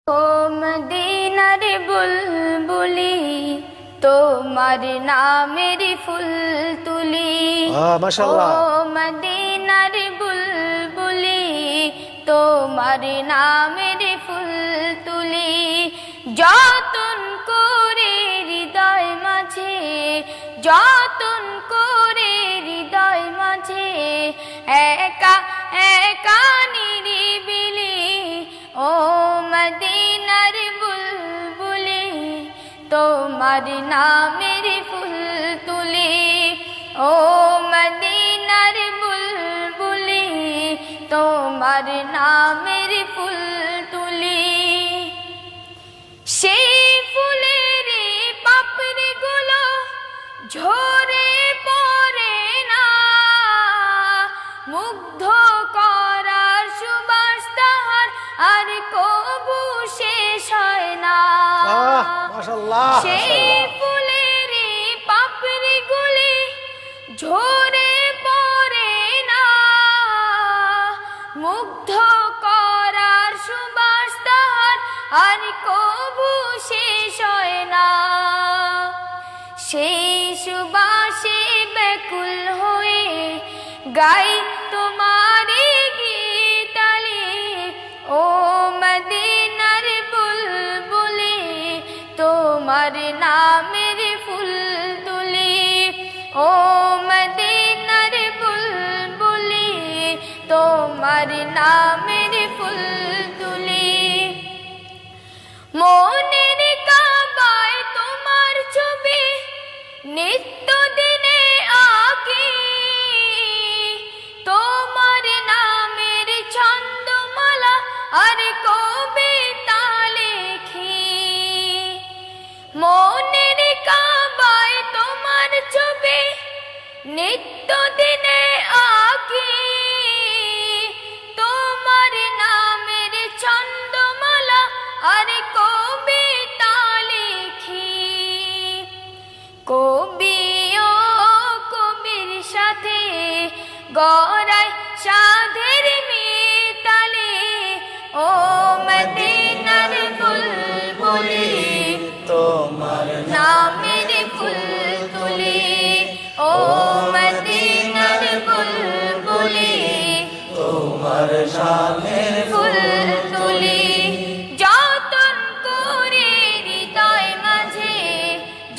ও মদিনার বুলবুলি তোমার নামের ফুল তুলি। মাশাআল্লাহ। ও মদিনার বুলবুলি তোমার নামের ফুল তুলি। যতন করে হৃদয় মাঝে, যতন করে হৃদয় মাঝে, একা একা নিরিবিলি। ও মদিনার বুলবুলি তোমার নামের ফুল তুলি। ও মদিনার বুলবুলি তোমার নামের ফুল তুলি। সেই ফুলের পাপড়ি গুলো ঝরে পড়ে না, মুগ্ধ করার সুবাস তাহার আর কবু শেষ হয় না। মাশাআল্লাহ। সেই ফুলের পাপড়ি গুলি ঝরে পড়ে না, মুগ্ধ করার সুবাস তাহার আর কবু শেষ হয় না। সেই সুবাসে ব্যাকুল হয়ে গাই তোমার গীতালি। ও মদিনার বুলবুলি তোমার নামের ফুল তুলি। ও মদিনার বুলবুলি তোমার নামের ফুল তুলি। মনের কাবায় তোমার ছবি নিত্য দিনে আঁকি, তোমার নামের ছন্দমালা আর কবিতা লেখি। মনের কাবায় তোমার ছবি নিত্য দিনে আঁকি, তোমার নামের ছন্দমালা আর কবিতা লেখি। কবি ও কবির সাথে গড়াই সাধের মিতালি। ও মদিনার বুলবুলি তোমার নামের ফুল তুলি। ও মদিনার বুলবুলি তোমার নামের ফুল তুলি। যতন করে হৃদয় মাঝে,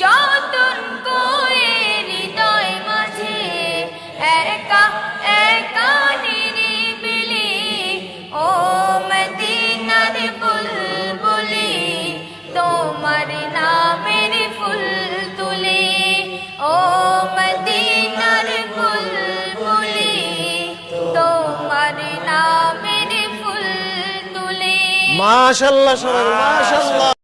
যতন করে হৃদয় মাঝে, একা একা নিরিবিলি। ও মদিনার বুলবুলি তোমার নামের ফুল তুলি। ও মদিনার বুলবুলি তোমার নামের ফুল তুলি। মাশাআল্লাহ, মাশাআল্লাহ।